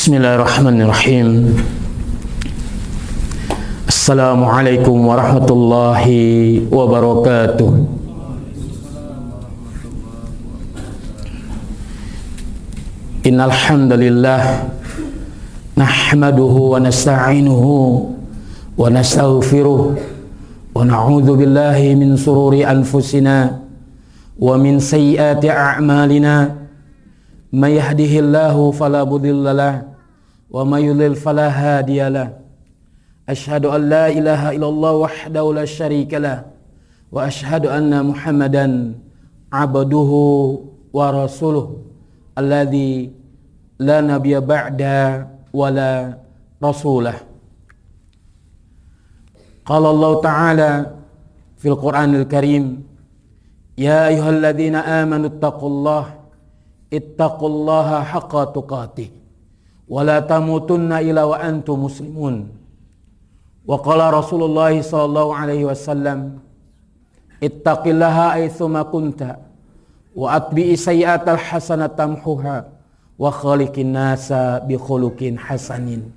Bismillahirrahmanirrahim. Assalamualaikum warahmatullahi wabarakatuh. Innal hamdalillah nahmaduhu wa nasta'inuhu wa nastaghfiruh wa na'udzu billahi min sururi anfusina wa min sayyiati a'malina. May yahdihillahu fala mudilla lahu wa may yudlil fala hadiya lahu. Asyhadu an la ilaha illallah wahdahu la syarika lahu wa asyhadu anna Muhammadan abduhu wa rasuluh alladzi la nabiyya ba'da wa la rasulah. Qala Allah Ta'ala fil Qur'anil Karim, ya ayyuhalladzina amanu taqullaha ittaqullaha haqqa tuqatih wa la tamutunna illa wa antum muslimun. Wa qala Rasulullah sallallahu alaihi wasallam, ittaqillaha aitsuma kunta wa atbi'i sayyi'atal hasanata tamhuha wa khaliqin nasa bi khuluqin hasanin.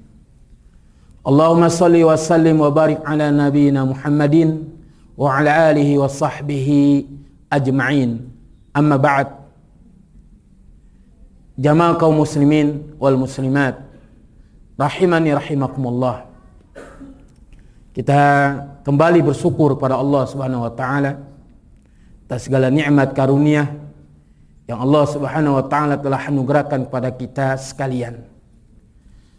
Allahumma shalli wa sallim wa barik ala nabiyyina Muhammadin wa ala alihi wa sahbihi ajma'in. Amma ba'd. Jamaah kaum muslimin wal muslimat rahimani rahimakumullah. Kita kembali bersyukur pada Allah Subhanahu wa taala atas segala nikmat karunia yang Allah Subhanahu wa taala telah anugerahkan kepada kita sekalian.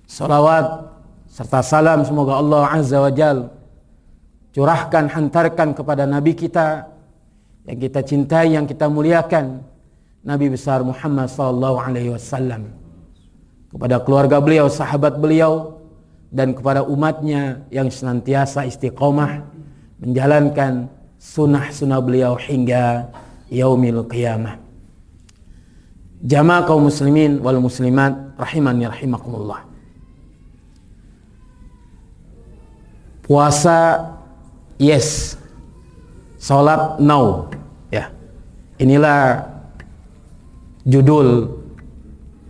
Salawat serta salam semoga Allah Azza wa Jalla curahkan, hantarkan kepada nabi kita yang kita cintai, yang kita muliakan, Nabi besar Muhammad sallallahu alaihi wasallam, kepada keluarga beliau, sahabat beliau, dan kepada umatnya yang senantiasa istiqomah menjalankan sunnah-sunnah beliau hingga yaumil qiyamah. Jamaah kaum muslimin wal muslimat rahimani rahimakumullah. Puasa yes, salat no. Ya. Inilah judul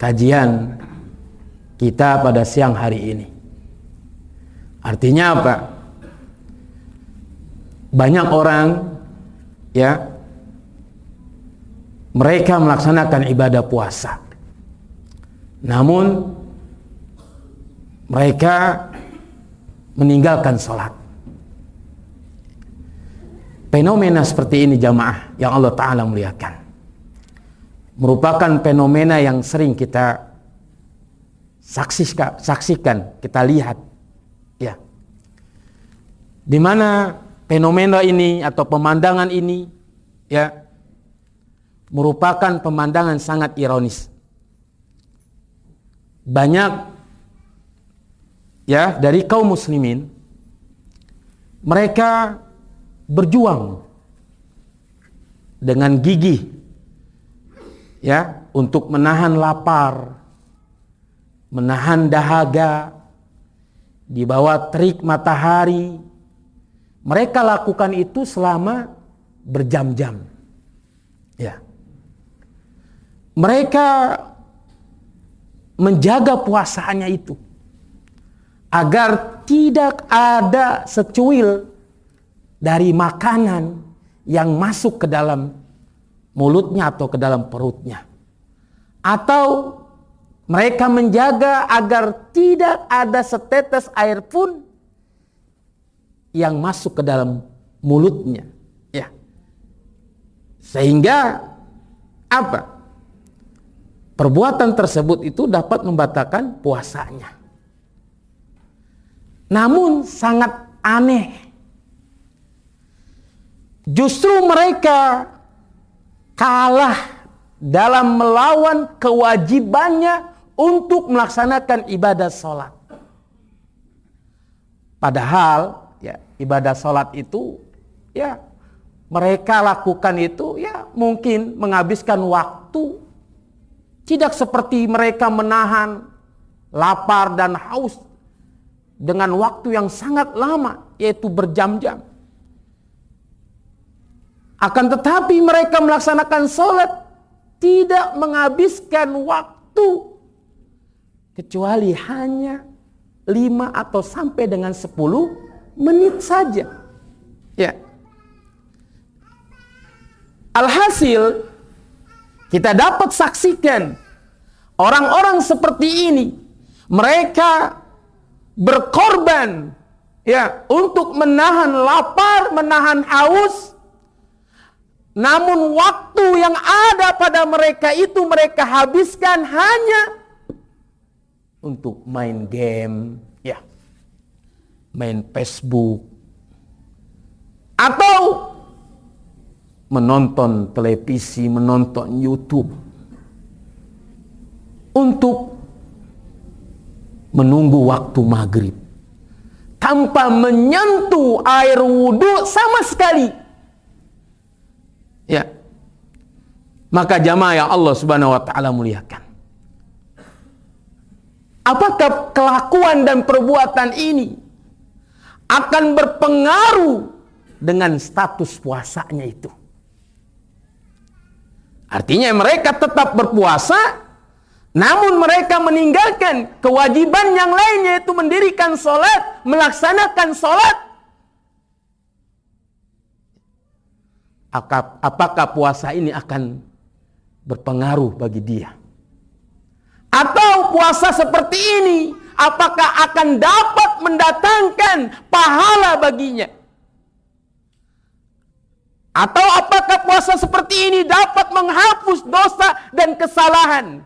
kajian kita pada siang hari ini. Artinya apa? Banyak orang ya, mereka melaksanakan ibadah puasa, namun mereka meninggalkan sholat. Fenomena seperti ini jamaah yang Allah Ta'ala muliakan merupakan fenomena yang sering kita saksikan, kita lihat, ya. Di mana fenomena ini atau pemandangan ini, ya, merupakan pemandangan sangat ironis. Banyak, ya, dari kaum muslimin, mereka berjuang dengan gigih, ya, untuk menahan lapar, menahan dahaga di bawah terik matahari. Mereka lakukan itu selama berjam-jam, ya. Mereka menjaga puasanya itu agar tidak ada secuil dari makanan yang masuk ke dalam mulutnya atau ke dalam perutnya, atau mereka menjaga agar tidak ada setetes air pun yang masuk ke dalam mulutnya, ya. Sehingga apa? Perbuatan tersebut itu dapat membatalkan puasanya. Namun sangat aneh, justru mereka kalah dalam melawan kewajibannya untuk melaksanakan ibadah sholat. Padahal ya, ibadah sholat itu ya mereka lakukan itu ya mungkin menghabiskan waktu, tidak seperti mereka menahan lapar dan haus dengan waktu yang sangat lama, yaitu berjam-jam. Akan tetapi mereka melaksanakan sholat tidak menghabiskan waktu kecuali hanya 5 atau sampai dengan 10 menit saja. Ya. Alhasil kita dapat saksikan orang-orang seperti ini, mereka berkorban ya untuk menahan lapar, menahan haus. Namun waktu yang ada pada mereka itu mereka habiskan hanya untuk main game, ya, main Facebook, atau menonton televisi, menonton YouTube, untuk menunggu waktu maghrib tanpa menyentuh air wudhu sama sekali. Ya, maka jamaah yang Allah Subhanahu wa Ta'ala muliakan, apakah kelakuan dan perbuatan ini akan berpengaruh dengan status puasanya itu? Artinya mereka tetap berpuasa, namun mereka meninggalkan kewajiban yang lainnya, yaitu mendirikan sholat, melaksanakan sholat. Apakah puasa ini akan berpengaruh bagi dia? Atau puasa seperti ini, apakah akan dapat mendatangkan pahala baginya? Atau apakah puasa seperti ini dapat menghapus dosa dan kesalahan?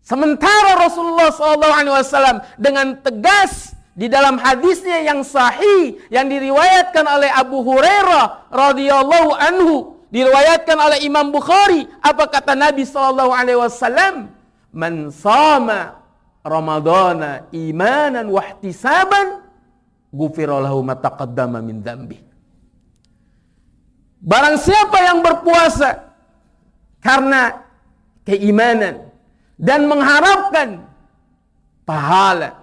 Sementara Rasulullah SAW dengan tegas di dalam hadisnya yang sahih yang diriwayatkan oleh Abu Hurairah radhiyallahu anhu, diriwayatkan oleh Imam Bukhari, apa kata Nabi SAW? Man sama Ramadana imanan wahtisaban ghufira lahu ma taqaddama min dzambi. Barang siapa yang berpuasa karena keimanan dan mengharapkan pahala,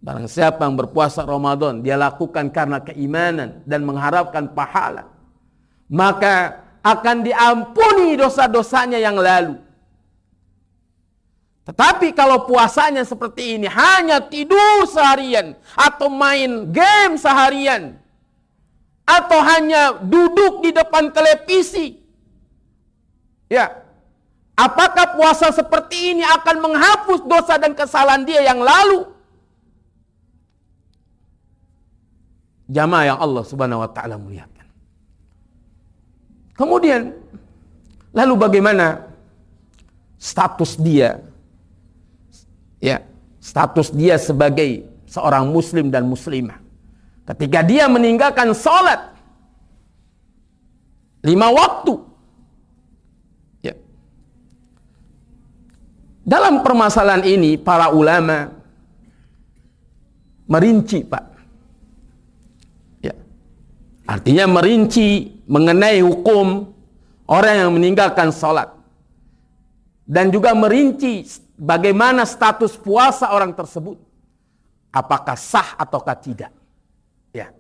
barang siapa yang berpuasa Ramadan, dia lakukan karena keimanan dan mengharapkan pahala, maka akan diampuni dosa-dosanya yang lalu. Tetapi kalau puasanya seperti ini, hanya tidur seharian, atau main game seharian, atau hanya duduk di depan televisi, ya, apakah puasa seperti ini akan menghapus dosa dan kesalahan dia yang lalu? Jamaah yang Allah Subhanahu wa Ta'ala muliakan. Kemudian, lalu bagaimana status dia? Ya, status dia sebagai seorang muslim dan muslimah ketika dia meninggalkan sholat 5 waktu. Ya. Dalam permasalahan ini para ulama merinci, Pak. Artinya merinci mengenai hukum orang yang meninggalkan sholat. Dan juga merinci bagaimana status puasa orang tersebut. Apakah sah ataukah tidak. Ya.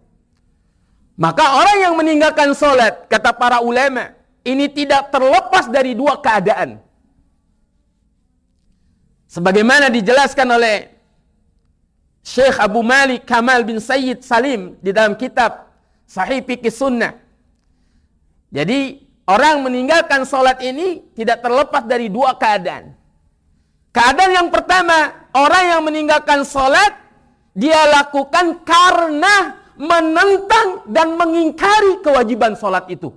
Maka orang yang meninggalkan sholat, kata para ulama, ini tidak terlepas dari 2 keadaan. Sebagaimana dijelaskan oleh Syekh Abu Malik Kamal bin Sayyid Salim di dalam kitab Sahih Fiqh Sunnah. Jadi orang meninggalkan sholat ini tidak terlepas dari 2 keadaan. Keadaan yang pertama, orang yang meninggalkan sholat, dia lakukan karena menentang dan mengingkari kewajiban sholat itu.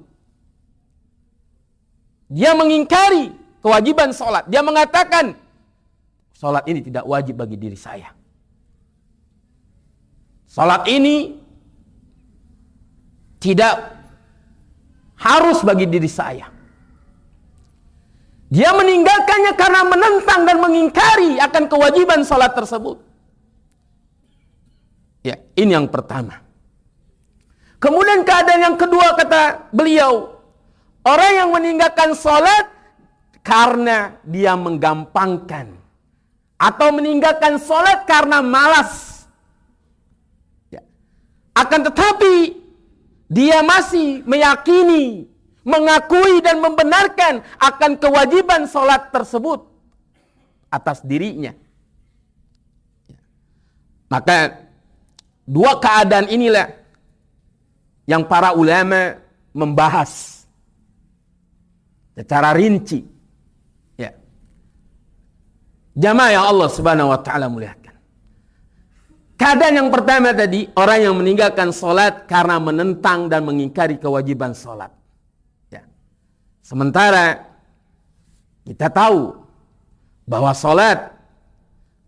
Dia mengingkari kewajiban sholat. Dia mengatakan, sholat ini tidak wajib bagi diri saya. Sholat ini tidak harus bagi diri saya. Dia meninggalkannya karena menentang dan mengingkari akan kewajiban salat tersebut. Ya, ini yang pertama. Kemudian keadaan yang kedua, kata beliau, orang yang meninggalkan salat karena dia menggampangkan atau meninggalkan salat karena malas. Ya. Akan tetapi dia masih meyakini, mengakui dan membenarkan akan kewajiban sholat tersebut. atas dirinya. Maka dua keadaan inilah yang para ulama membahas secara rinci. Ya. Jamaah yang Allah Subhanahu wa taala muliakan. Keadaan yang pertama tadi, orang yang meninggalkan salat karena menentang dan mengingkari kewajiban salat. Ya. Sementara kita tahu bahwa salat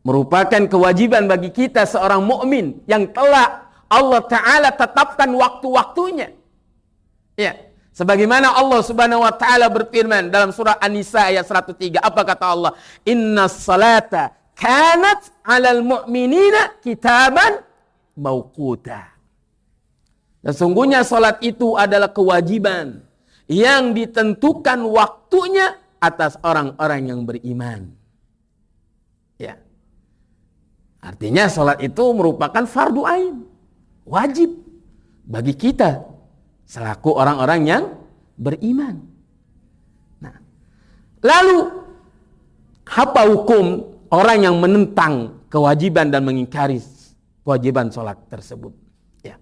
merupakan kewajiban bagi kita seorang mukmin yang telah Allah Ta'ala tetapkan waktu-waktunya. Ya. Sebagaimana Allah Subhanahu wa taala berfirman dalam surah An-Nisa ayat 103. Apa kata Allah? Innas salata kanat 'alal mu'minina kitaban mauquta. Sesungguhnya salat itu adalah kewajiban yang ditentukan waktunya atas orang-orang yang beriman. Ya. Artinya salat itu merupakan fardu ain, wajib bagi kita selaku orang-orang yang beriman. Nah, lalu apa hukum orang yang menentang kewajiban dan mengingkari kewajiban salat tersebut? Ya.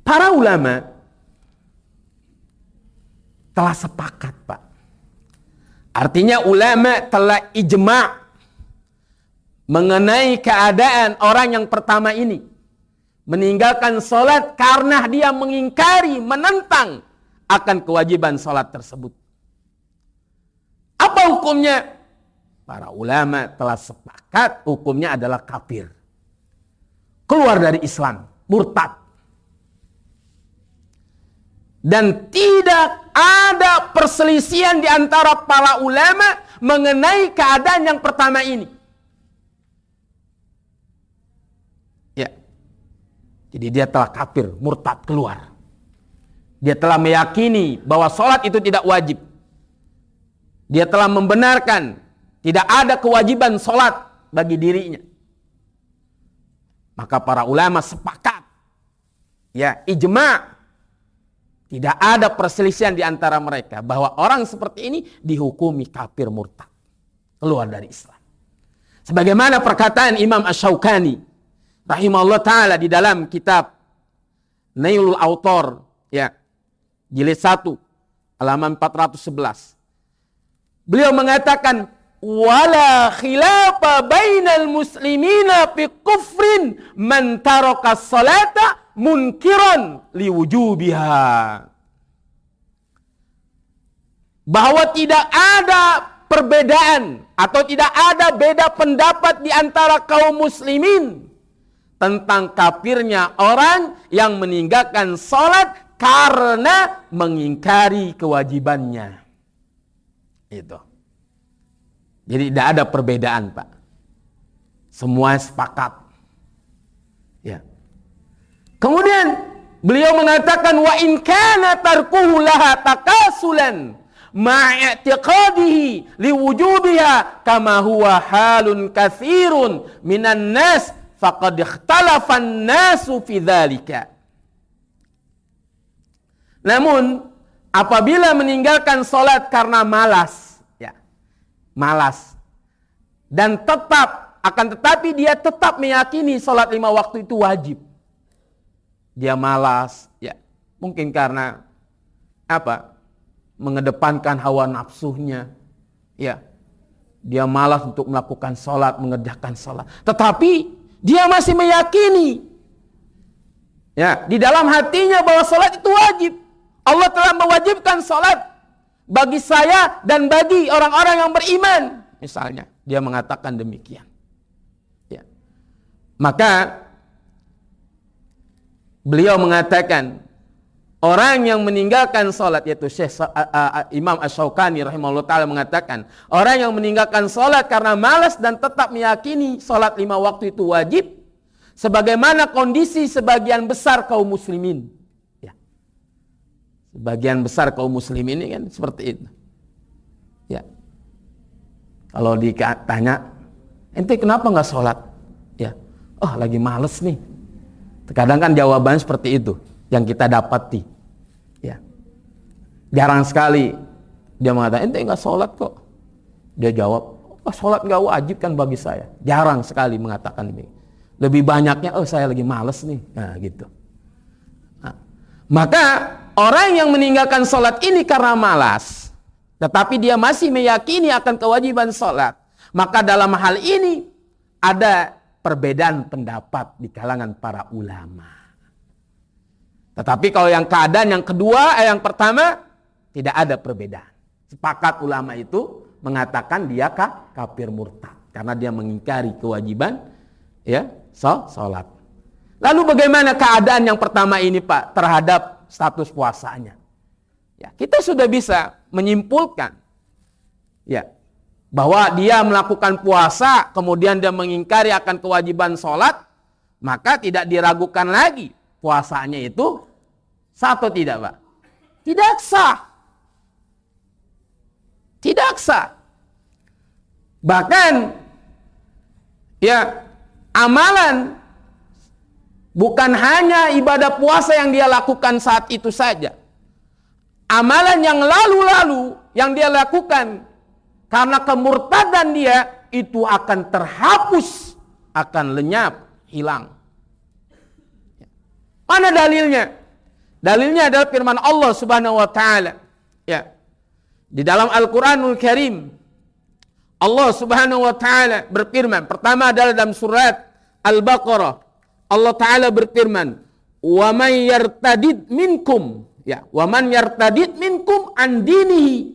Para ulama telah sepakat, Pak. Artinya ulama telah ijma' mengenai keadaan orang yang pertama ini meninggalkan salat karena dia mengingkari, menentang akan kewajiban salat tersebut. Apa hukumnya? Para ulama telah sepakat hukumnya adalah kafir, keluar dari Islam, murtad. Dan tidak ada perselisihan di antara para ulama mengenai keadaan yang pertama ini. Ya. Jadi dia telah kafir, murtad, keluar. Dia telah meyakini bahwa salat itu tidak wajib. Dia telah membenarkan tidak ada kewajiban salat bagi dirinya. Maka para ulama sepakat, ya, ijma', tidak ada perselisihan di antara mereka bahwa orang seperti ini dihukumi kafir murtad, keluar dari Islam. Sebagaimana perkataan Imam Asy-Syaukani rahimahullah taala di dalam kitab Nailul Autor, ya, jilid 1 halaman 411. Beliau mengatakan wala khilafa bainal muslimina fi kufrin man taraka salata munkiran liwujubiha. Bahwa tidak ada perbedaan atau tidak ada beda pendapat di antara kaum muslimin tentang kafirnya orang yang meninggalkan salat karena mengingkari kewajibannya. Itu. Jadi tidak ada perbedaan, Pak. Semua sepakat. Ya. Kemudian beliau mengatakan wa in kana tarkuhu laha takasulan ma'i'tiqadihi liwujubiha kama huwa halun katsirun minan nas faqad ikhtalafa an-nasu fi dzalika. Namun apabila meninggalkan salat karena malas, ya, malas, dan tetapi dia tetap meyakini salat 5 waktu itu wajib. Dia malas, ya, mungkin karena apa? Mengedepankan hawa nafsunya, ya. Dia malas untuk melakukan salat, mengerjakan salat. Tetapi dia masih meyakini, ya, di dalam hatinya bahwa salat itu wajib. Allah telah mewajibkan salat bagi saya dan bagi orang-orang yang beriman. Misalnya, dia mengatakan demikian. Ya. Maka beliau mengatakan orang yang meninggalkan salat, yaitu Syekh Imam Asy-Syaukani rahimahullah ta'ala mengatakan orang yang meninggalkan salat karena malas dan tetap meyakini salat 5 waktu itu wajib, sebagaimana kondisi sebagian besar kaum muslimin. Sebagian besar kaum muslimin ini kan seperti itu. Ya. Kalau ditanya, ente kenapa nggak sholat? Ya, oh lagi males nih. Terkadang kan jawabannya seperti itu yang kita dapati. Ya. Jarang sekali dia mengatakan ente nggak sholat kok. Dia jawab, sholat nggak wajib kan bagi saya. Jarang sekali mengatakan ini. Lebih banyaknya, saya lagi malas nih. Nah gitu. Nah, maka orang yang meninggalkan sholat ini karena malas, tetapi dia masih meyakini akan kewajiban sholat, maka dalam hal ini ada perbedaan pendapat di kalangan para ulama. Tetapi kalau yang keadaan yang kedua, yang pertama, tidak ada perbedaan. Sepakat ulama itu mengatakan dia kafir murtad karena dia mengingkari kewajiban sholat. Lalu bagaimana keadaan yang pertama ini Pak terhadap status puasanya? Ya, kita sudah bisa menyimpulkan bahwa dia melakukan puasa kemudian dia mengingkari akan kewajiban sholat, maka tidak diragukan lagi puasanya itu sah atau tidak Pak? Tidak sah. Tidak sah. Bahkan amalan bukan hanya ibadah puasa yang dia lakukan saat itu saja. Amalan yang lalu-lalu yang dia lakukan karena kemurtadan dia itu akan terhapus, akan lenyap, hilang. Mana dalilnya? Dalilnya adalah firman Allah Subhanahu wa taala. Di dalam Al-Qur'anul Karim Allah Subhanahu wa taala berfirman, pertama adalah dalam surat Al-Baqarah. Allah taala berfirman, "Wa may yartadid minkum" wa man yartadid minkum an dinihi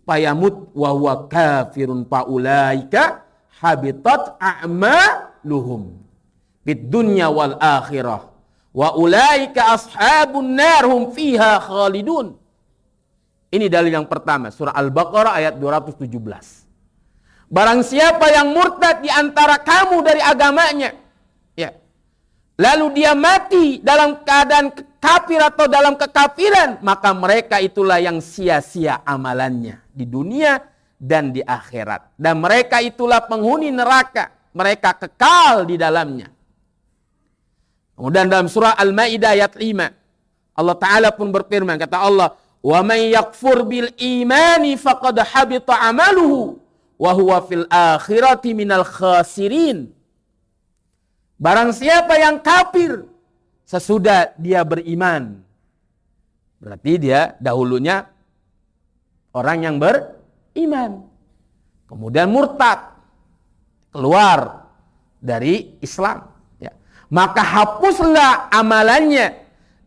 fayamut wa huwa kafirun faulaika habitat a'maluhum fid dunya wal akhirah wa ulaika ashabun nar hum fiha khalidun. Ini dalil yang pertama, surah Al-Baqarah ayat 217. Barang siapa yang murtad di antara kamu dari agamanya, lalu dia mati dalam keadaan kafir atau dalam kekafiran, maka mereka itulah yang sia-sia amalannya di dunia dan di akhirat. Dan mereka itulah penghuni neraka, mereka kekal di dalamnya. Kemudian dalam surah Al-Maidah ayat 5, Allah Ta'ala pun berfirman, kata Allah, "Wa may yakfur bil imani faqad habita amaluhu wa huwa fil akhirati minal khasirin." Barang siapa yang kafir sesudah dia beriman, berarti dia dahulunya orang yang beriman, kemudian murtad, keluar dari Islam, maka hapuslah amalannya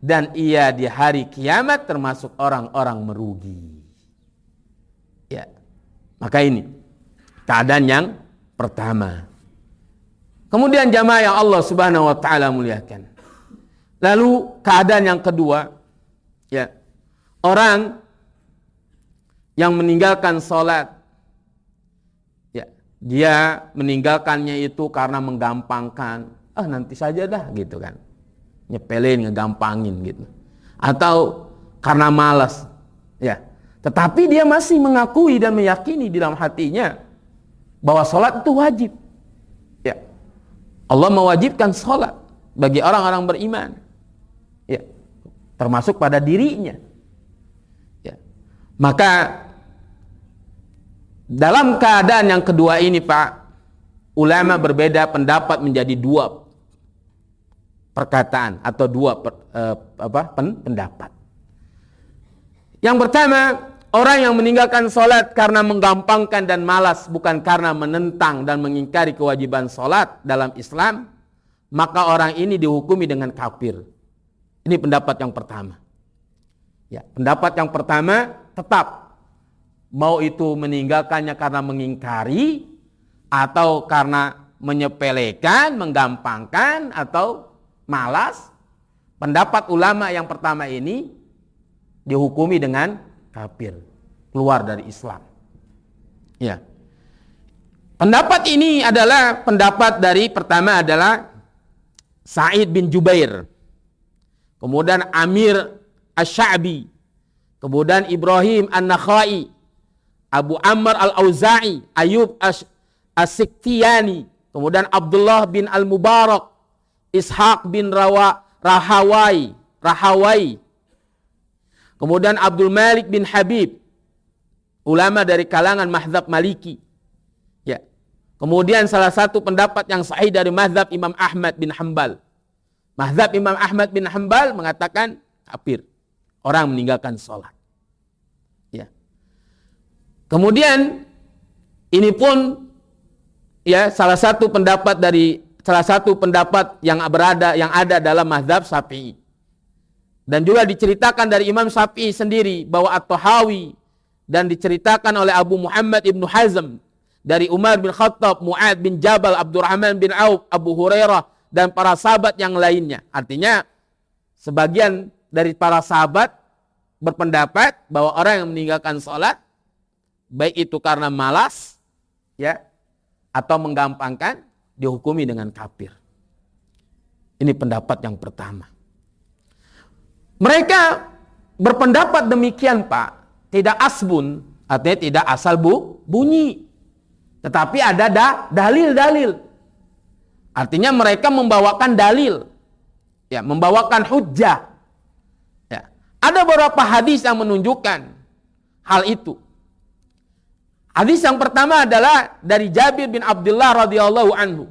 dan ia di hari kiamat termasuk orang-orang merugi. Maka ini keadaan yang pertama. Kemudian jamaah yang Allah Subhanahu wa taala muliakan. Lalu keadaan yang kedua, orang yang meninggalkan sholat, dia meninggalkannya itu karena menggampangkan, nanti saja dah gitu kan, nyepelin, ngegampangin gitu, atau karena malas, tetapi dia masih mengakui dan meyakini di dalam hatinya bahwa sholat itu wajib. Allah mewajibkan sholat bagi orang-orang beriman, termasuk pada dirinya. Maka dalam keadaan yang kedua ini Pak, ulama berbeda pendapat menjadi dua perkataan atau dua pendapat. Yang pertama, orang yang meninggalkan sholat karena menggampangkan dan malas, bukan karena menentang dan mengingkari kewajiban sholat dalam Islam, maka orang ini dihukumi dengan kafir. Ini pendapat yang pertama. Pendapat yang pertama tetap, mau itu meninggalkannya karena mengingkari atau karena menyepelekan, menggampangkan atau malas, pendapat ulama yang pertama ini dihukumi dengan kafir, keluar dari Islam. Pendapat ini adalah pendapat dari pertama adalah Sa'id bin Jubair, kemudian Amir Asy-Sya'bi, kemudian Ibrahim An-Nakhai, Abu Amr Al-Auza'i, Ayub As-Siktiyani, kemudian Abdullah bin Al-Mubarak, Ishaq bin Rahawai, kemudian Abdul Malik bin Habib, ulama dari kalangan mazhab Maliki. Kemudian salah satu pendapat yang sahih dari mazhab Imam Ahmad bin Hanbal. Mazhab Imam Ahmad bin Hanbal mengatakan kafir orang meninggalkan sholat. Ya. Kemudian ini pun ya salah satu pendapat yang ada dalam mazhab Syafi'i. Dan juga diceritakan dari Imam Syafi'i sendiri bahwa At-Tahawi dan diceritakan oleh Abu Muhammad Ibnu Hazm dari Umar bin Khattab, Mu'ad bin Jabal, Abdurrahman bin Auf, Abu Hurairah, dan para sahabat yang lainnya. Artinya, sebagian dari para sahabat berpendapat bahwa orang yang meninggalkan sholat, baik itu karena malas, ya, atau menggampangkan, dihukumi dengan kafir. Ini pendapat yang pertama. Mereka berpendapat demikian, Pak, tidak asbun, artinya tidak asal bunyi. Tetapi ada dalil-dalil. Artinya mereka membawakan dalil. Ya, membawakan hujjah. Ya. Ada beberapa hadis yang menunjukkan hal itu. Hadis yang pertama adalah dari Jabir bin Abdullah radhiyallahu anhu,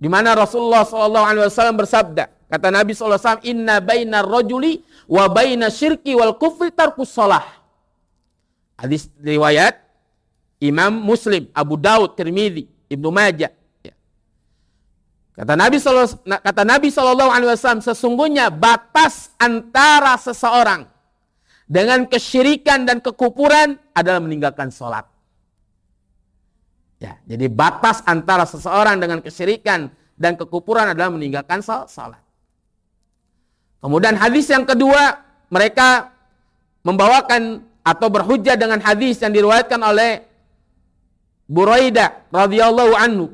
di mana Rasulullah SAW bersabda, kata Nabi SAW, inna bainar rajuli wa baina syirki wal kufri tarkus shalah. Hadis riwayat Imam Muslim, Abu Daud, Tirmidzi, Ibnu Majah. Ya. Kata Nabi SAW, sesungguhnya batas antara seseorang dengan kesyirikan dan kekufuran adalah meninggalkan sholat. Ya, jadi batas antara seseorang dengan kesyirikan dan kekufuran adalah meninggalkan sholat. Kemudian hadis yang kedua, mereka membawakan atau berhujjah dengan hadis yang diriwayatkan oleh Buraidah radhiyallahu anhu.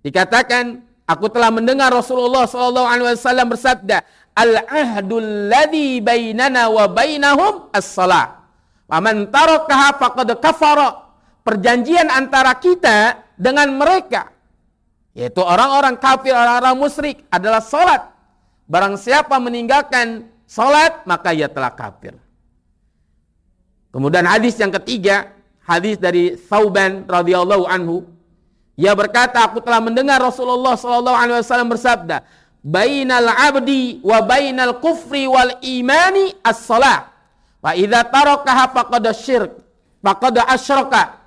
Dikatakan, aku telah mendengar Rasulullah SAW bersabda, al-ahdul ladzi bainana wa bainahum as-salah. Wa man tarakaha faqad kafara. Perjanjian antara kita dengan mereka, yaitu orang-orang kafir, orang-orang musyrik, adalah salat. Barang siapa meninggalkan salat, maka ia telah kafir. Kemudian hadis yang ketiga, hadis dari Thauban radhiyallahu anhu, ia berkata, aku telah mendengar Rasulullah SAW bersabda, bainal abdi wa bainal kufri wal imani as-salah, wa idza tarakaha faqad syirk, faqad asyraka.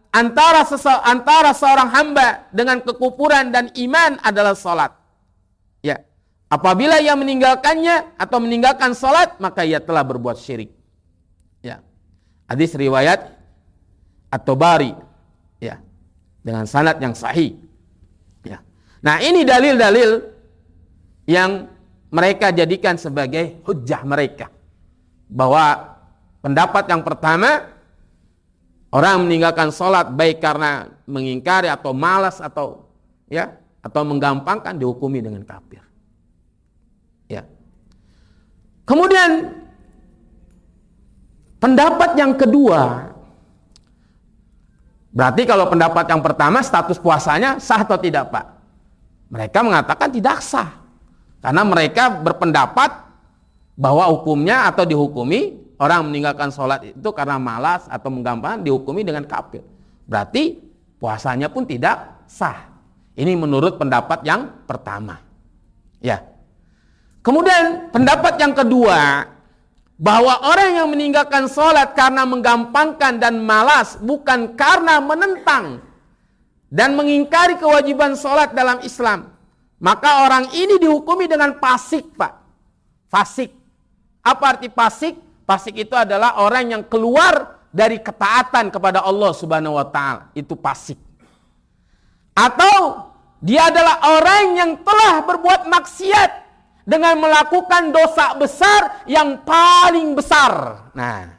Antara seorang hamba dengan kekufuran dan iman adalah salat. Ya, apabila ia meninggalkannya atau meninggalkan salat, maka ia telah berbuat syirik. Ya, hadis riwayat At-Tabari, ya, dengan sanad yang sahih. Ya. Nah, ini dalil-dalil yang mereka jadikan sebagai hujjah mereka, bahwa pendapat yang pertama, orang meninggalkan sholat baik karena mengingkari atau malas atau menggampangkan, dihukumi dengan kafir. Ya. Kemudian pendapat yang kedua, berarti kalau pendapat yang pertama status puasanya sah atau tidak, Pak? Mereka mengatakan tidak sah. Karena mereka berpendapat bahwa hukumnya atau dihukumi orang meninggalkan sholat itu karena malas atau menggampangkan, dihukumi dengan kafir. Berarti puasanya pun tidak sah. Ini menurut pendapat yang pertama. Ya. Kemudian pendapat yang kedua, bahwa orang yang meninggalkan sholat karena menggampangkan dan malas, bukan karena menentang dan mengingkari kewajiban sholat dalam Islam, maka orang ini dihukumi dengan fasik, Pak. Fasik. Apa arti fasik? Fasik itu adalah orang yang keluar dari ketaatan kepada Allah Subhanahu wa taala. Itu fasik. Atau dia adalah orang yang telah berbuat maksiat dengan melakukan dosa besar yang paling besar. Nah,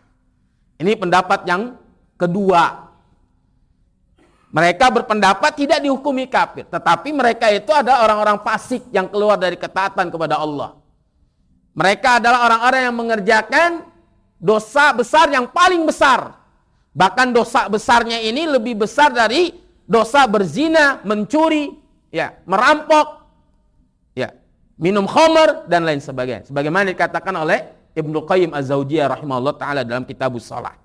ini pendapat yang kedua. Mereka berpendapat tidak dihukumi kafir, tetapi mereka itu adalah orang-orang fasik yang keluar dari ketaatan kepada Allah. Mereka adalah orang-orang yang mengerjakan dosa besar yang paling besar. Bahkan dosa besarnya ini lebih besar dari dosa berzina, mencuri, ya, merampok, ya, minum khamr dan lain sebagainya. Sebagaimana dikatakan oleh Ibnu Qayyim Az-Zaujiyah rahimahullah taala dalam Kitabus Shalah.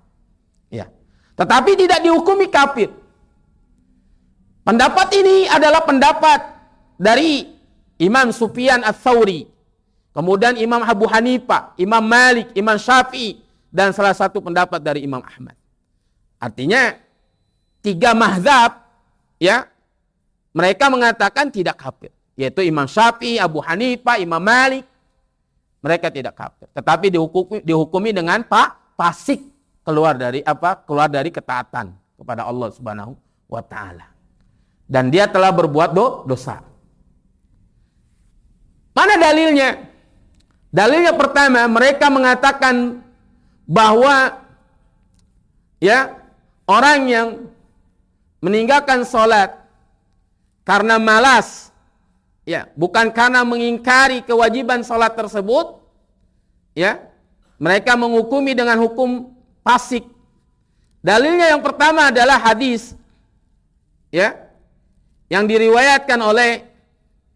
Ya. Tetapi tidak dihukumi kafir. Pendapat ini adalah pendapat dari Imam Sufyan Ats-Tsauri, kemudian Imam Abu Hanifah, Imam Malik, Imam Syafi'i, dan salah satu pendapat dari Imam Ahmad. Artinya 3 mazhab, ya, mereka mengatakan tidak kafir, yaitu Imam Syafi'i, Abu Hanifah, Imam Malik, mereka tidak kafir, tetapi dihukumi dengan fasik, keluar dari ketaatan kepada Allah Subhanahu wa taala. Dan dia telah berbuat dosa. Mana dalilnya? Dalilnya pertama, mereka mengatakan bahwa ya, orang yang meninggalkan sholat karena malas, ya, bukan karena mengingkari kewajiban sholat tersebut, ya, mereka menghukumi dengan hukum fasik. Dalilnya yang pertama adalah hadis, ya, yang diriwayatkan oleh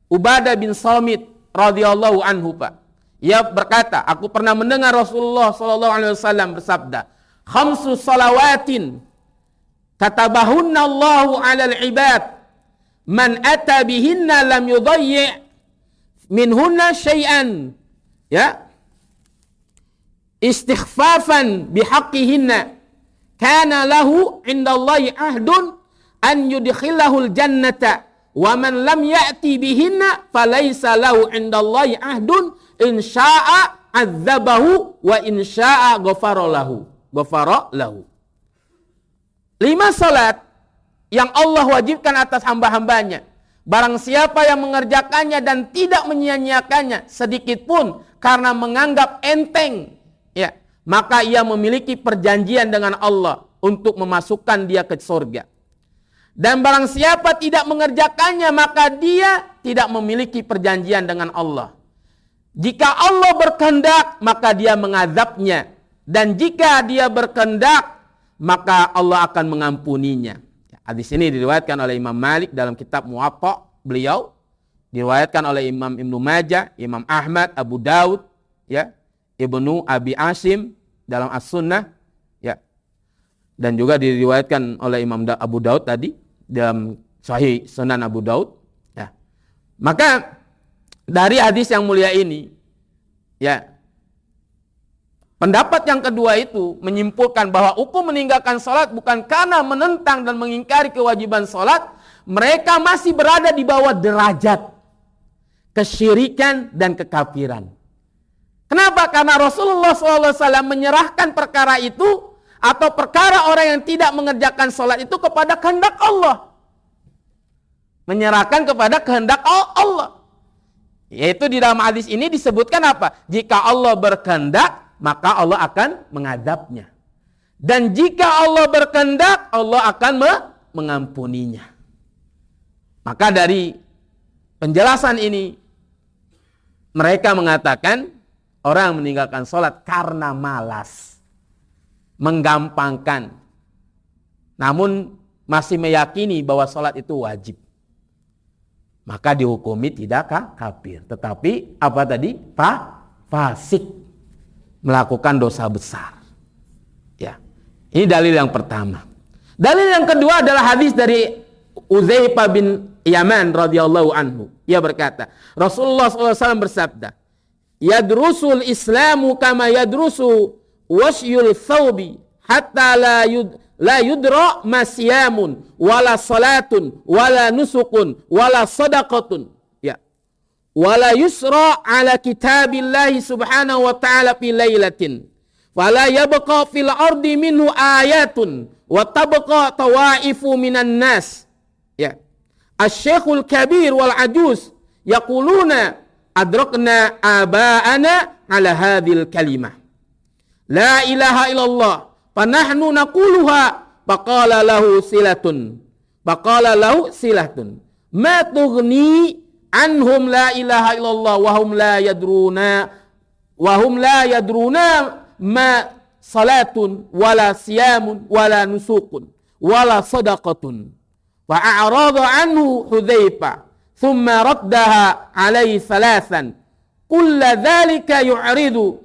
Ubadah bin Samit radhiyallahu anhu, Pak. Ia berkata, aku pernah mendengar Rasulullah sallallahu alaihi wasallam bersabda, "Khamsu salawatin katabahunna Allahu 'alal 'ibad, man ata bihinna lam yudayyi' minhunna syai'an." Ya. Istighfafan bihaqqihinna kana lahu 'indallahi ahdun an yudkhilahul jannata wa man lam ya'ti bihinna falaysa lahu 'indallahi ahdun in syaa'a 'adzabahu wa in syaa'a ghafara lahu. 5 salat yang Allah wajibkan atas hamba-hambanya. Barang siapa yang mengerjakannya dan tidak menyia-nyiakannya sedikit pun karena menganggap enteng, ya, maka ia memiliki perjanjian dengan Allah untuk memasukkan dia ke surga. Dan barang siapa tidak mengerjakannya, maka dia tidak memiliki perjanjian dengan Allah. Jika Allah berkehendak, maka dia mengazabnya. Dan jika dia berkehendak, maka Allah akan mengampuninya. Hadis ini diriwayatkan oleh Imam Malik dalam kitab Muwatta beliau, diriwayatkan oleh Imam Ibnu Majah, Imam Ahmad, Abu Daud, ya, Ibnu Abi Asim dalam As-Sunnah, ya, dan juga diriwayatkan oleh Imam Abu Daud tadi dalam Sahih Sunan Abu Daud, ya. Maka dari hadis yang mulia ini, ya, pendapat yang kedua itu menyimpulkan bahwa hukum meninggalkan sholat bukan karena menentang dan mengingkari kewajiban sholat, mereka masih berada di bawah derajat kesyirikan dan kekafiran. Kenapa? Karena Rasulullah SAW menyerahkan perkara itu atau perkara orang yang tidak mengerjakan sholat itu kepada kehendak Allah. Menyerahkan kepada kehendak Allah. Yaitu di dalam hadis ini disebutkan apa? Jika Allah berkehendak, maka Allah akan mengadabnya. Dan jika Allah berkehendak, Allah akan mengampuninya. Maka dari penjelasan ini, mereka mengatakan orang meninggalkan sholat karena malas, menggampangkan, namun masih meyakini bahwa sholat itu wajib, maka dihukumi tidak kafir. Tetapi apa tadi? Fasik, melakukan dosa besar. Ya, ini dalil yang pertama. Dalil yang kedua adalah hadis dari Uzaifah bin Yaman radhiyallahu anhu. Ia berkata, Rasulullah SAW bersabda, "Yadrusul Islamu kama yadrusu wasyul thawbi hatta la yudra ma siyamun wala salatun wala nusukun wala sadaqatun." Ya. Wala yusra ala kitabillahi subhanahu wa ta'ala fi lailatin fala yabqa fil ardi minhu ayatun wa tabqa tawaifu minan nas. Ya. Asy-syekhul kabir wal ajuz yaquluna adrakna aba'ana ala hadhil kalimah la ilaha illallah fanahnu naquluha faqala lahu silatun ma tughni anhum la ilaha illallah wa hum la yadruna ma salatun wala siyamun wala nusukun wala sadaqatun. Wa a'rada anhu Hudzaifah thumma raddaha alaihi thalathan kulla dhalika yu'ridu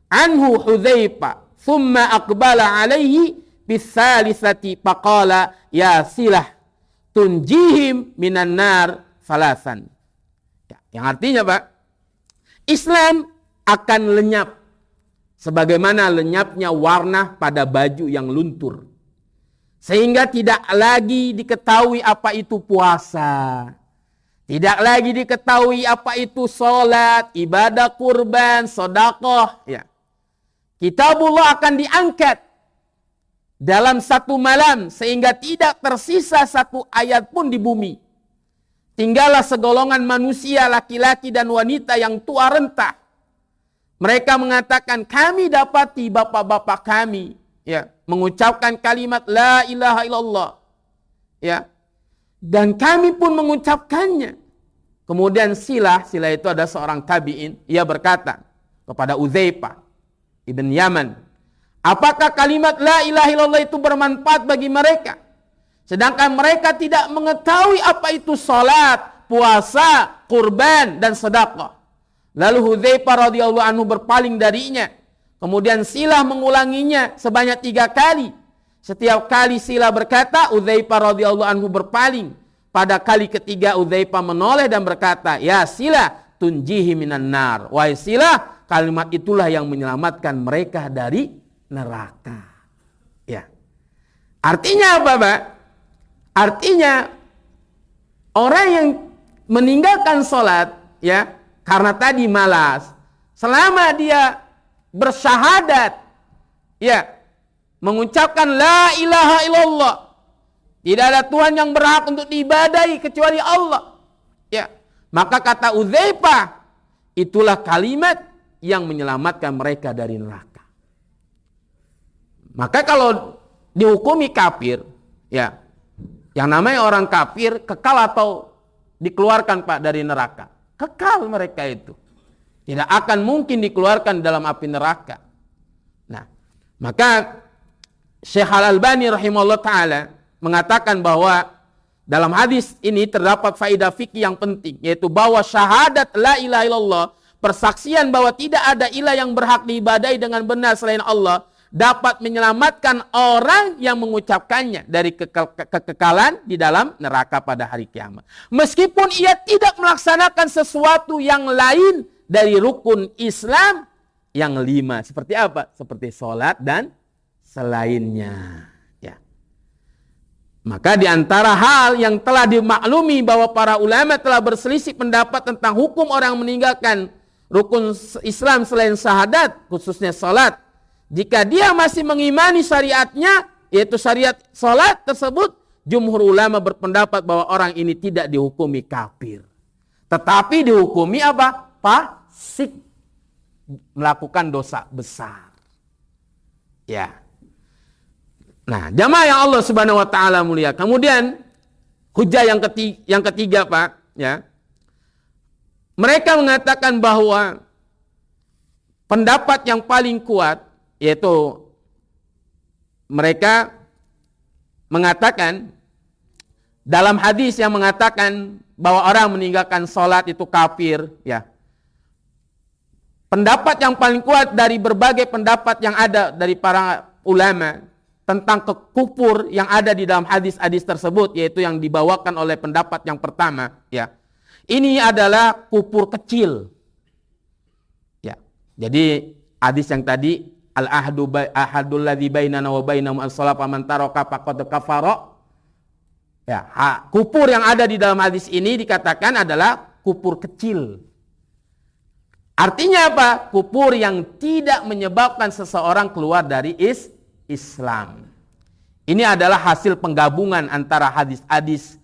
anhu Hudzaifah thumma aqbala alaihi bithalithati faqala ya silah tunjihim minan nar salasan. Ya, yang artinya Pak, Islam akan lenyap sebagaimana lenyapnya warna pada baju yang luntur. Sehingga tidak lagi diketahui apa itu puasa. Tidak lagi diketahui apa itu sholat, ibadah kurban, sedekah. Ya. Kitabullah akan diangkat dalam satu malam sehingga tidak tersisa satu ayat pun di bumi. Tinggallah segolongan manusia, laki-laki dan wanita yang tua renta. Mereka mengatakan, kami dapati bapak-bapak kami ya mengucapkan kalimat la ilaha illallah. Ya. Dan kami pun mengucapkannya. Kemudian Sila itu ada seorang tabi'in, ia berkata kepada Udzaifah ibn Yaman, apakah kalimat la ilaha illallah itu bermanfaat bagi mereka? Sedangkan mereka tidak mengetahui apa itu salat, puasa, kurban dan sedekah. Lalu Hudzaifah radhiyallahu anhu berpaling darinya. Kemudian Silah mengulanginya sebanyak 3 kali. Setiap kali Silah berkata, Hudzaifah radhiyallahu anhu berpaling. Pada kali ketiga Hudzaifah menoleh dan berkata, ya Silah, tunjihi minan nar. Wahai Silah, kalimat itulah yang menyelamatkan mereka dari neraka. Ya. Artinya apa, Pak? Artinya orang yang meninggalkan sholat, ya, karena tadi malas, selama dia bersyahadat, ya, mengucapkan la ilaha illallah, tidak ada Tuhan yang berhak untuk diibadahi kecuali Allah, ya, maka kata Udzaifah, itulah kalimat yang menyelamatkan mereka dari neraka. Maka kalau dihukumi kafir, ya, yang namanya orang kafir kekal atau dikeluarkan Pak dari neraka? Kekal mereka itu. Tidak akan mungkin dikeluarkan dalam api neraka. Nah, maka Syekh Al-Albani rahimahullah ta'ala mengatakan bahwa dalam hadis ini terdapat faedah fikih yang penting, yaitu bahwa syahadat la ilaha illallah, persaksian bahwa tidak ada ilah yang berhak diibadahi dengan benar selain Allah, dapat menyelamatkan orang yang mengucapkannya dari kekekalan di dalam neraka pada hari kiamat. Meskipun ia tidak melaksanakan sesuatu yang lain dari rukun Islam yang 5. Seperti apa? Seperti sholat dan selainnya. Ya. Maka di antara hal yang telah dimaklumi bahwa para ulama telah berselisih pendapat tentang hukum orang meninggalkan rukun Islam selain syahadat, khususnya sholat. Jika dia masih mengimani syariatnya, yaitu syariat sholat tersebut, jumhur ulama berpendapat bahwa orang ini tidak dihukumi kafir. Tetapi dihukumi apa? Fasik. Melakukan dosa besar. Ya. Nah, jamaah yang Allah Subhanahu wa taala mulia. Kemudian hujah yang ketiga, Pak, ya. Mereka mengatakan bahwa pendapat yang paling kuat, yaitu mereka mengatakan dalam hadis yang mengatakan bahwa orang meninggalkan sholat itu kafir, ya. Pendapat yang paling kuat dari berbagai pendapat yang ada dari para ulama tentang kekufur yang ada di dalam hadis-hadis tersebut, yaitu yang dibawakan oleh pendapat yang pertama, ya. Ini adalah kufur kecil. Ya. Jadi hadis yang tadi ahadul ladzi bainana wa bainahum as-shalah faman taraka faqad kafara. Ya, kufur yang ada di dalam hadis ini dikatakan adalah kufur kecil. Artinya apa? Kufur yang tidak menyebabkan seseorang keluar dari Islam. Ini adalah hasil penggabungan antara hadis-hadis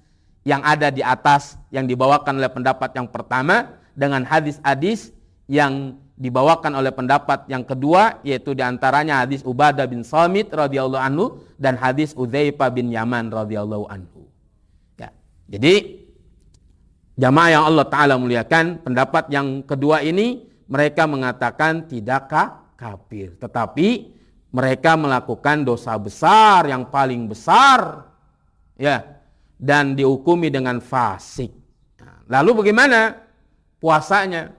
yang ada di atas yang dibawakan oleh pendapat yang pertama dengan hadis-hadis yang dibawakan oleh pendapat yang kedua, yaitu diantaranya hadis Ubadah bin Samit radhiyallahu anhu dan hadis Udzaifah bin Yaman radhiyallahu anhu. Ya. Jadi jamaah yang Allah Ta'ala muliakan, pendapat yang kedua ini mereka mengatakan tidak kafir, tetapi mereka melakukan dosa besar yang paling besar, ya, dan dihukumi dengan fasik. Nah, lalu bagaimana puasanya?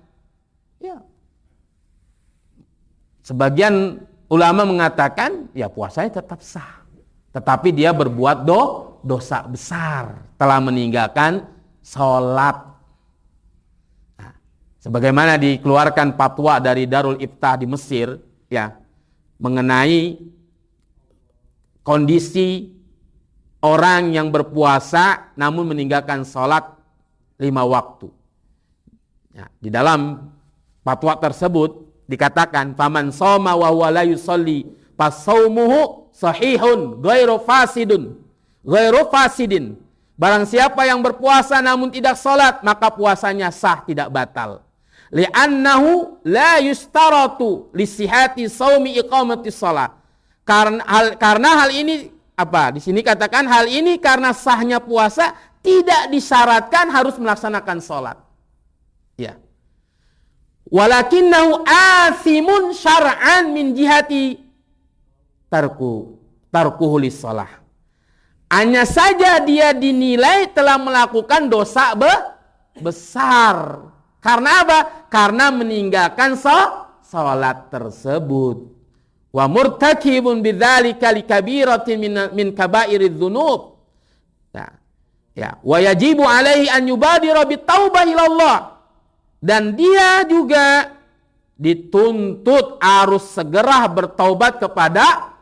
Ya. Sebagian ulama mengatakan, ya puasanya tetap sah. Tetapi dia berbuat dosa besar, telah meninggalkan sholat. Nah, sebagaimana dikeluarkan fatwa dari Darul Iftah di Mesir, ya, mengenai kondisi orang yang berpuasa namun meninggalkan sholat 5 waktu. Ya, di dalam fatwa tersebut dikatakan, faman shoma wa huwa la yusalli fasaumuhu sahihun ghairu fasidin. Barang siapa yang berpuasa namun tidak salat, maka puasanya sah, tidak batal. Li'annahu la yustaratu lisihati saumi iqamati shalah. Karena hal ini apa? Di sini katakan hal ini karena sahnya puasa tidak disyaratkan harus melaksanakan salat. Ya. Walakinnahu athimun syar'an min jihati tarkuhu lis-shalah. Hanya saja dia dinilai telah melakukan dosa besar. Karena apa? Karena meninggalkan salat tersebut. Wa murtakibun bidzalika likabiratin min kabairidz dzunub. Ya, wa yajibu alaihi an yubadira bitaubah ilallah. Dan dia juga dituntut harus segera bertaubat kepada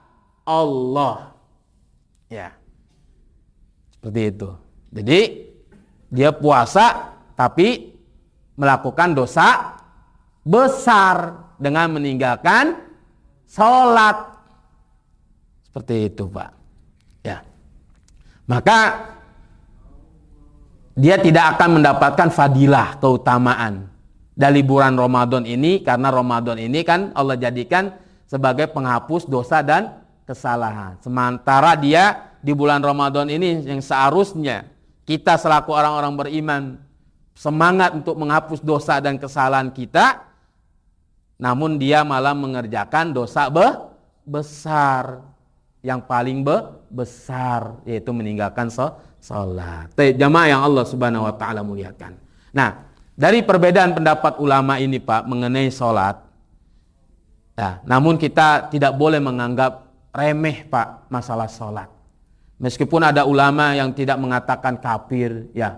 Allah. Ya. Seperti itu. Jadi dia puasa tapi melakukan dosa besar dengan meninggalkan sholat. Seperti itu, Pak. Ya. Maka dia tidak akan mendapatkan fadilah, keutamaan dari bulan Ramadan ini, karena Ramadan ini kan Allah jadikan sebagai penghapus dosa dan kesalahan. Sementara dia di bulan Ramadan ini yang seharusnya kita selaku orang-orang beriman semangat untuk menghapus dosa dan kesalahan kita, namun dia malah mengerjakan dosa besar, yang paling besar, yaitu meninggalkan sholat. Jamaah yang Allah Subhanahu wa taala muliakan. Nah, dari perbedaan pendapat ulama ini, Pak, mengenai sholat, nah, namun kita tidak boleh menganggap remeh, Pak, masalah sholat. Meskipun ada ulama yang tidak mengatakan kafir, ya,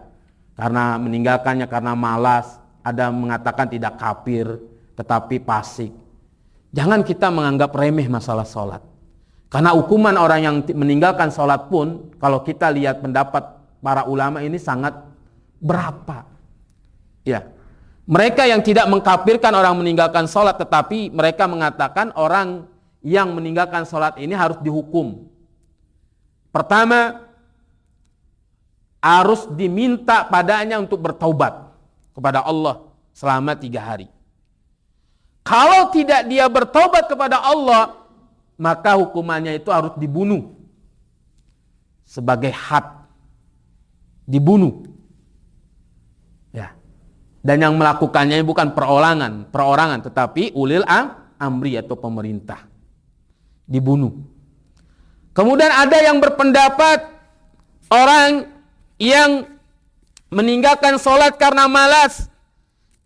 karena meninggalkannya karena malas, ada mengatakan tidak kafir, tetapi fasik. Jangan kita menganggap remeh masalah sholat. Karena hukuman orang yang meninggalkan sholat pun, kalau kita lihat pendapat para ulama ini sangat berapa. Ya, mereka yang tidak mengkafirkan orang meninggalkan sholat, tetapi mereka mengatakan orang yang meninggalkan sholat ini harus dihukum. Pertama, harus diminta padanya untuk bertaubat kepada Allah selama 3 hari. Kalau tidak dia bertaubat kepada Allah, maka hukumannya itu harus dibunuh sebagai had, dibunuh. Ya. Dan yang melakukannya bukan perorangan, tetapi ulil amri atau pemerintah, dibunuh. Kemudian ada yang berpendapat orang yang meninggalkan sholat karena malas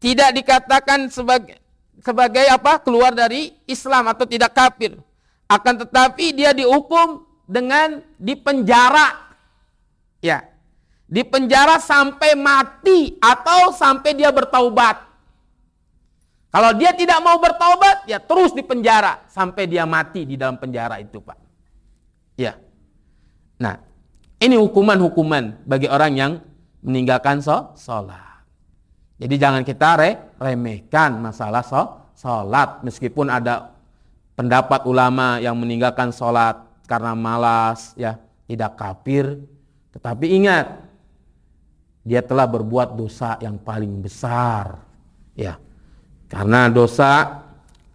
tidak dikatakan sebagai apa? Keluar dari Islam atau tidak kafir. Akan tetapi dia dihukum dengan dipenjara. Ya. Dipenjara sampai mati atau sampai dia bertaubat. Kalau dia tidak mau bertaubat, ya terus dipenjara sampai dia mati di dalam penjara itu, Pak. Ya. Nah, ini hukuman-hukuman bagi orang yang meninggalkan sholat. Jadi jangan kita remehkan masalah sholat. Meskipun ada pendapat ulama yang meninggalkan sholat karena malas, ya, tidak kafir. Tetapi ingat, dia telah berbuat dosa yang paling besar. Ya, karena dosa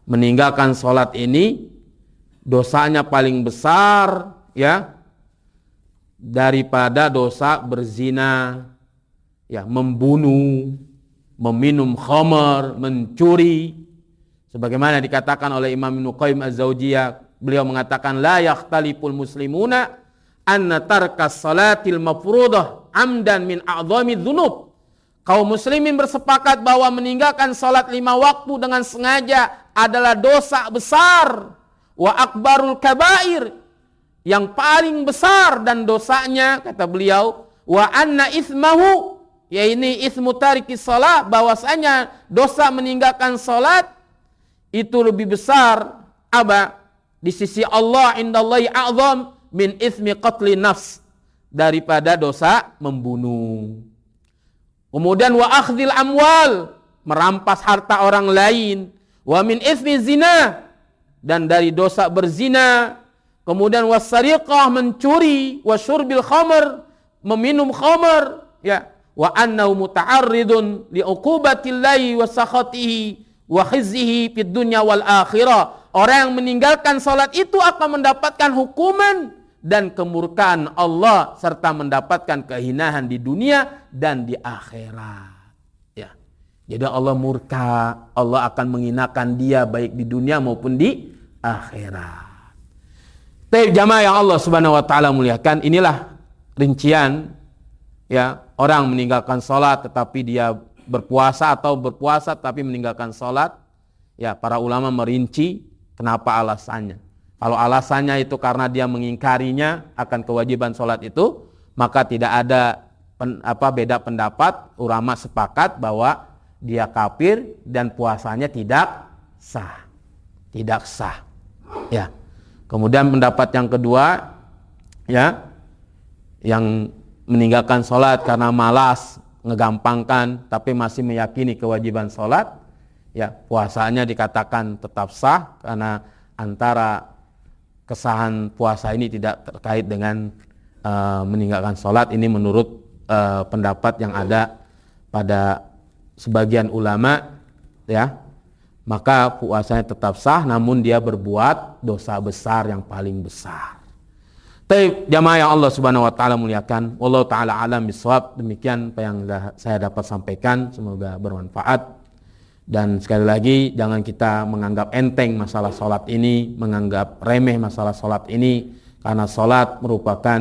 meninggalkan sholat ini, dosanya paling besar, ya, daripada dosa berzina, ya, membunuh, meminum khamar, mencuri. Sebagaimana dikatakan oleh Imam Ibnu Qayyim Az-Zaujiyah, beliau mengatakan la yakhtaliful muslimuna anna tarkas salatil mafruḍah amdan min a'dhamidz dzunub. Kaum muslimin bersepakat bahwa meninggalkan salat 5 waktu dengan sengaja adalah dosa besar, wa akbarul kabair, yang paling besar dan dosanya, kata beliau, wa anna itsmahu, yaitu ismu tariki salat, bahwasanya dosa meninggalkan salat itu lebih besar apa? Di sisi Allah, indallahi a'zam min ismi qatli nafs, daripada dosa membunuh. Kemudian wa akhdhil amwal, merampas harta orang lain, wa min ismi zina, dan dari dosa berzina. Kemudian wasariqah, mencuri, wa syurbil khamr, meminum khamr, ya, wa annahu muta'arridun li uqubatillahi wa sakhatihi wa khizzihi fid dunya wal akhirah. Orang yang meninggalkan salat itu akan mendapatkan hukuman dan kemurkaan Allah serta mendapatkan kehinaan di dunia dan di akhirat. Ya. Jadi Allah murka, Allah akan menghinakan dia baik di dunia maupun di akhirat. Tapi jamaah yang Allah Subhanahu wa taala muliakan, inilah rincian ya orang meninggalkan salat tetapi dia berpuasa atau berpuasa tapi meninggalkan salat. Ya, para ulama merinci kenapa alasannya. Kalau alasannya itu karena dia mengingkarinya akan kewajiban salat itu, maka tidak ada beda pendapat. Ulama sepakat bahwa dia kafir dan puasanya tidak sah. Tidak sah. Ya. Kemudian pendapat yang kedua, ya, yang meninggalkan sholat karena malas, ngegampangkan, tapi masih meyakini kewajiban sholat, ya, puasanya dikatakan tetap sah karena antara kesahan puasa ini tidak terkait dengan meninggalkan sholat. Ini menurut pendapat yang ada pada sebagian ulama, ya. Maka puasanya tetap sah, namun dia berbuat dosa besar yang paling besar. Tapi jamaah yang Allah Subhanahu wa taala muliakan, wallahu taala alam bisawab. Demikian apa yang saya dapat sampaikan, semoga bermanfaat. Dan sekali lagi jangan kita menganggap enteng masalah salat ini, menganggap remeh masalah salat ini, karena salat merupakan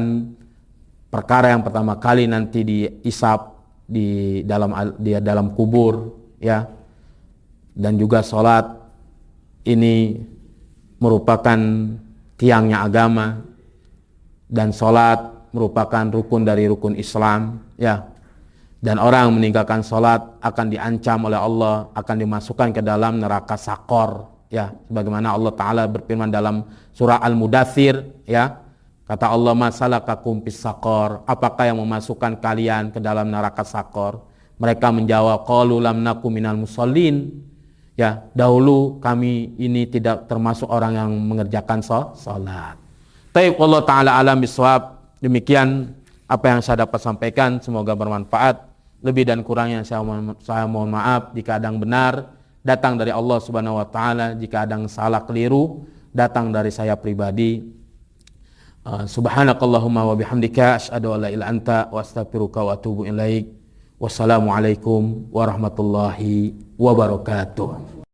perkara yang pertama kali nanti dihisab di dalam kubur, ya. Dan juga sholat ini merupakan tiangnya agama, dan sholat merupakan rukun dari rukun Islam, ya. Dan orang meninggalkan sholat akan diancam oleh Allah, akan dimasukkan ke dalam neraka Sakor, ya. Sebagaimana Allah Taala berfirman dalam surah Al-Mudaththir, ya. Kata Allah, masalakakum fis Sakor, apakah yang memasukkan kalian ke dalam neraka Sakor? Mereka menjawab, qalu lam naku minal musallin. Ya, dahulu kami ini tidak termasuk orang yang mengerjakan salat. Taib Allah Ta'ala alam biswab. Demikian apa yang saya dapat sampaikan, semoga bermanfaat. Lebih dan kurangnya saya mohon maaf. Jika ada yang benar, datang dari Allah Subhanahu wa Ta'ala. Jika ada yang salah keliru, datang dari saya pribadi. Subhanakallahumma wa bihamdika asyhadu an la ilaha illa anta wa astaghfiruka wa atubu ilaik. Wassalamualaikum warahmatullahi wabarakatuh.